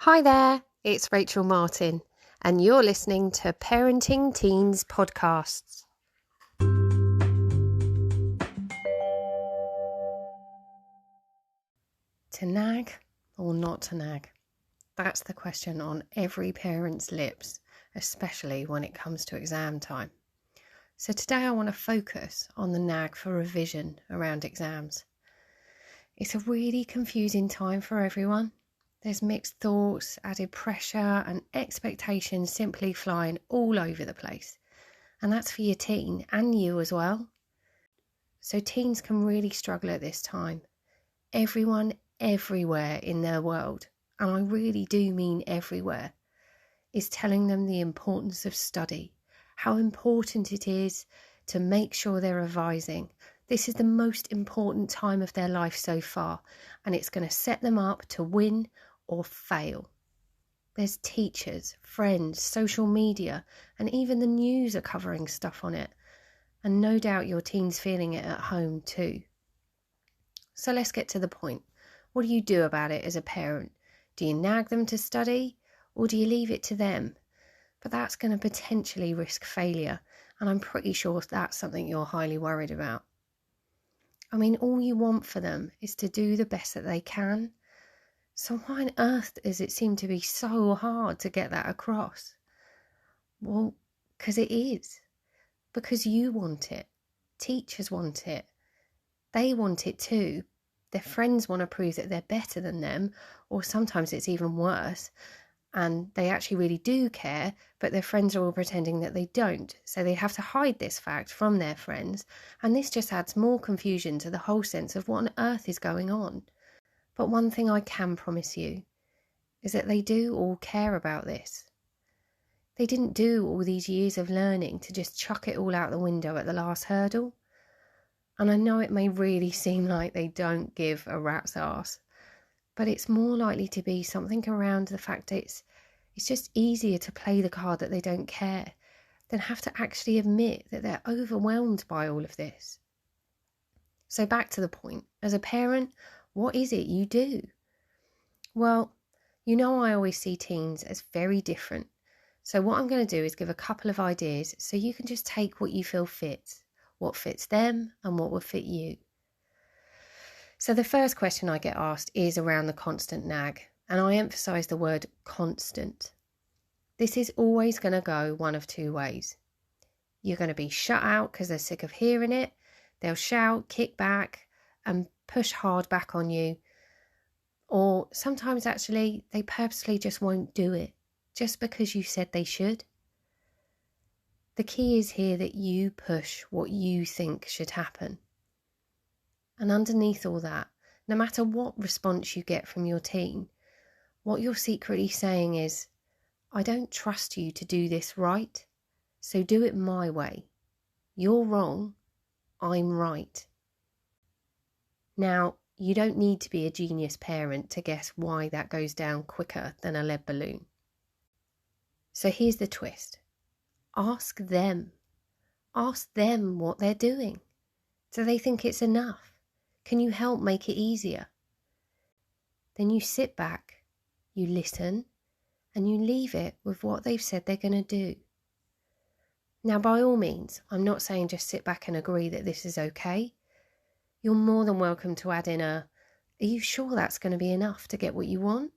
Hi there, it's Rachel Martin, and you're listening to Parenting Teens Podcasts. To nag or not to nag? That's the question on every parent's lips, especially when it comes to exam time. So today I want to focus on the nag for revision around exams. It's a really confusing time for everyone. There's mixed thoughts, added pressure, and expectations simply flying all over the place. And that's for your teen and you as well. So teens can really struggle at this time. Everyone, everywhere in their world, and I really do mean everywhere, is telling them the importance of study, how important it is to make sure they're revising. This is the most important time of their life so far, and it's going to set them up to win or fail. There's teachers, friends, social media, and even the news are covering stuff on it. And no doubt your teen's feeling it at home too. So let's get to the point. What do you do about it as a parent? Do you nag them to study, or do you leave it to them? But that's going to potentially risk failure, and I'm pretty sure that's something you're highly worried about. I mean, all you want for them is to do the best that they can. So why on earth does it seem to be so hard to get that across? Well, because it is. Because you want it. Teachers want it. They want it too. Their friends want to prove that they're better than them, or sometimes it's even worse, and they actually really do care, but their friends are all pretending that they don't. So they have to hide this fact from their friends, and this just adds more confusion to the whole sense of what on earth is going on. But one thing I can promise you is that they do all care about this. They didn't do all these years of learning to just chuck it all out the window at the last hurdle. And I know it may really seem like they don't give a rat's ass, but it's more likely to be something around the fact that it's just easier to play the card that they don't care than have to actually admit that they're overwhelmed by all of this. So back to the point. As a parent, what is it you do? Well, you know I always see teens as very different. So what I'm going to do is give a couple of ideas so you can just take what you feel fits, what fits them and what will fit you. So the first question I get asked is around the constant nag, and I emphasise the word constant. This is always going to go one of two ways. You're going to be shut out because they're sick of hearing it. They'll shout, kick back and push hard back on you. Or sometimes actually they purposely just won't do it just because you said they should. The key is here that you push what you think should happen. And underneath all that, no matter what response you get from your teen, what you're secretly saying is, I don't trust you to do this right, so do it my way. You're wrong, I'm right. Now, you don't need to be a genius parent to guess why that goes down quicker than a lead balloon. So here's the twist. Ask them. Ask them what they're doing. Do they think it's enough? Can you help make it easier? Then you sit back, you listen, and you leave it with what they've said they're going to do. Now, by all means, I'm not saying just sit back and agree that this is okay. You're more than welcome to add in are you sure that's going to be enough to get what you want?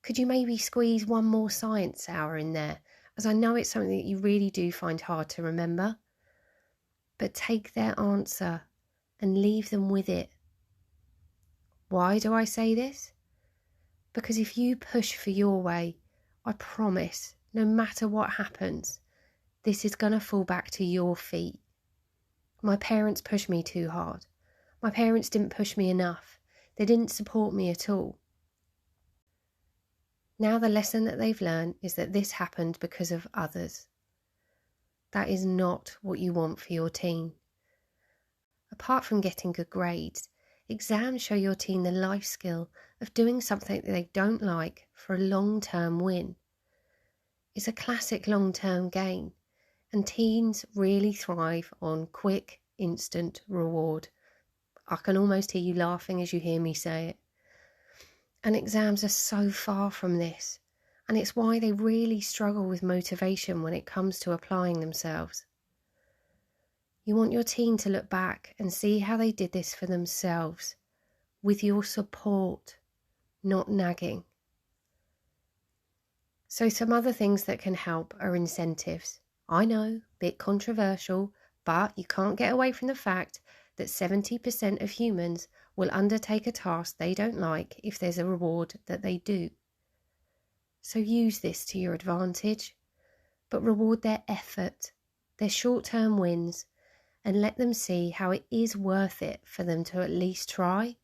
Could you maybe squeeze one more science hour in there, as I know it's something that you really do find hard to remember? But take their answer and leave them with it. Why do I say this? Because if you push for your way, I promise, no matter what happens, this is going to fall back to your feet. My parents pushed me too hard. My parents didn't push me enough. They didn't support me at all. Now the lesson that they've learned is that this happened because of others. That is not what you want for your teen. Apart from getting good grades, exams show your teen the life skill of doing something that they don't like for a long-term win. It's a classic long-term gain, and teens really thrive on quick, instant reward. I can almost hear you laughing as you hear me say it. And exams are so far from this, and it's why they really struggle with motivation when it comes to applying themselves. You want your teen to look back and see how they did this for themselves, with your support, not nagging. So some other things that can help are incentives. I know, bit controversial, but you can't get away from the fact that 70% of humans will undertake a task they don't like if there's a reward that they do. So use this to your advantage, but reward their effort, their short-term wins, and let them see how it is worth it for them to at least try.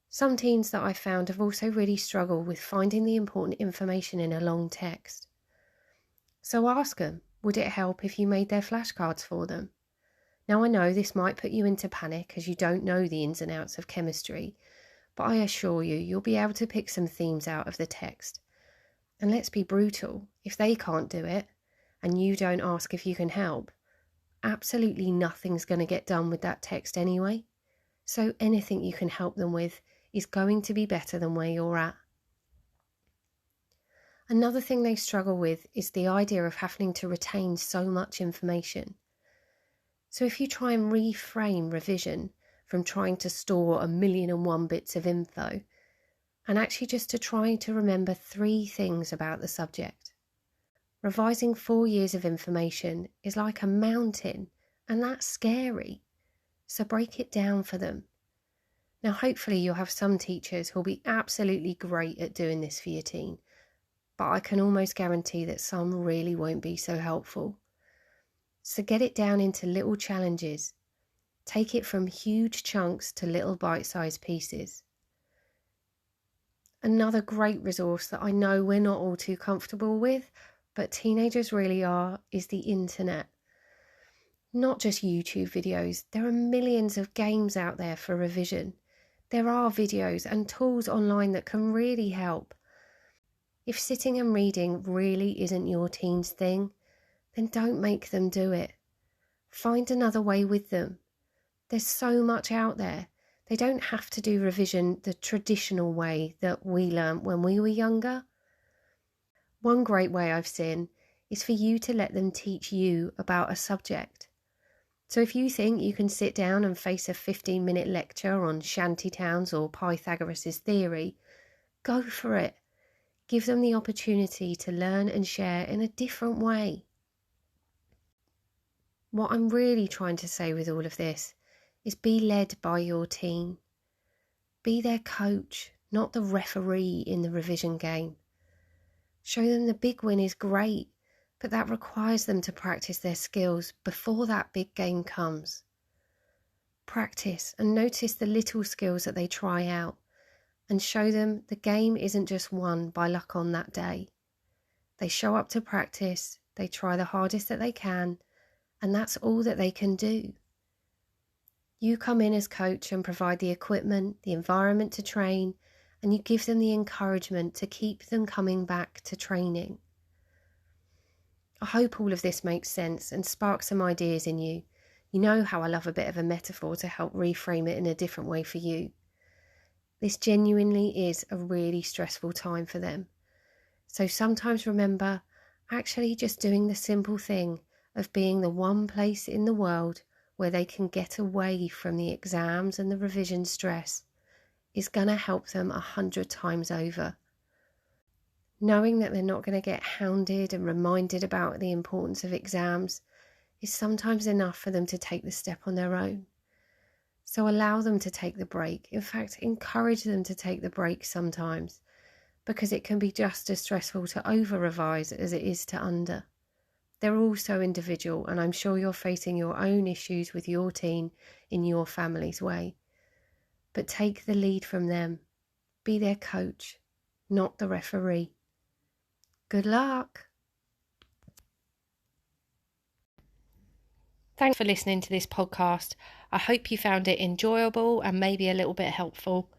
Some teens that I've found have also really struggled with finding the important information in a long text. So ask them, would it help if you made their flashcards for them? Now I know this might put you into panic as you don't know the ins and outs of chemistry, but I assure you, you'll be able to pick some themes out of the text. And let's be brutal, if they can't do it, and you don't ask if you can help, absolutely nothing's going to get done with that text anyway. So anything you can help them with is going to be better than where you're at. Another thing they struggle with is the idea of having to retain so much information. So if you try and reframe revision from trying to store 1,000,001 bits of info, and actually just to try to remember 3 things about the subject. Revising 4 years of information is like a mountain, and that's scary. So break it down for them. Now hopefully you'll have some teachers who'll be absolutely great at doing this for your teen, but I can almost guarantee that some really won't be so helpful. So get it down into little challenges. Take it from huge chunks to little bite-sized pieces. Another great resource that I know we're not all too comfortable with, but teenagers really are, is the internet. Not just YouTube videos, there are millions of games out there for revision. There are videos and tools online that can really help. If sitting and reading really isn't your teen's thing, then don't make them do it. Find another way with them. There's so much out there. They don't have to do revision the traditional way that we learnt when we were younger. One great way I've seen is for you to let them teach you about a subject. So if you think you can sit down and face a 15-minute lecture on shantytowns or Pythagoras' theory, go for it. Give them the opportunity to learn and share in a different way. What I'm really trying to say with all of this is be led by your teen. Be their coach, not the referee in the revision game. Show them the big win is great, but that requires them to practice their skills before that big game comes. Practice and notice the little skills that they try out, and show them the game isn't just won by luck on that day. They show up to practice, they try the hardest that they can, and that's all that they can do. You come in as coach and provide the equipment, the environment to train, and you give them the encouragement to keep them coming back to training. I hope all of this makes sense and sparks some ideas in you. You know how I love a bit of a metaphor to help reframe it in a different way for you. This genuinely is a really stressful time for them. So sometimes remember, actually just doing the simple thing of being the one place in the world where they can get away from the exams and the revision stress is going to help them 100 times over. Knowing that they're not going to get hounded and reminded about the importance of exams is sometimes enough for them to take the step on their own. So allow them to take the break. In fact, encourage them to take the break sometimes, because it can be just as stressful to over-revise as it is to under. They're all so individual, and I'm sure you're facing your own issues with your teen in your family's way. But take the lead from them. Be their coach, not the referee. Good luck. Thanks for listening to this podcast. I hope you found it enjoyable and maybe a little bit helpful.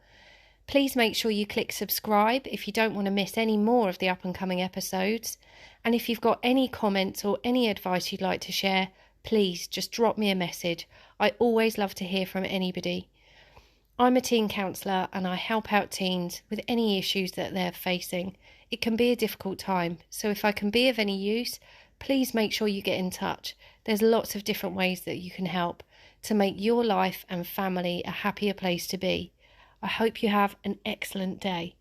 Please make sure you click subscribe if you don't want to miss any more of the up and coming episodes. And if you've got any comments or any advice you'd like to share, please just drop me a message. I always love to hear from anybody. I'm a teen counsellor and I help out teens with any issues that they're facing. It can be a difficult time, so if I can be of any use, please make sure you get in touch. There's lots of different ways that you can help to make your life and family a happier place to be. I hope you have an excellent day.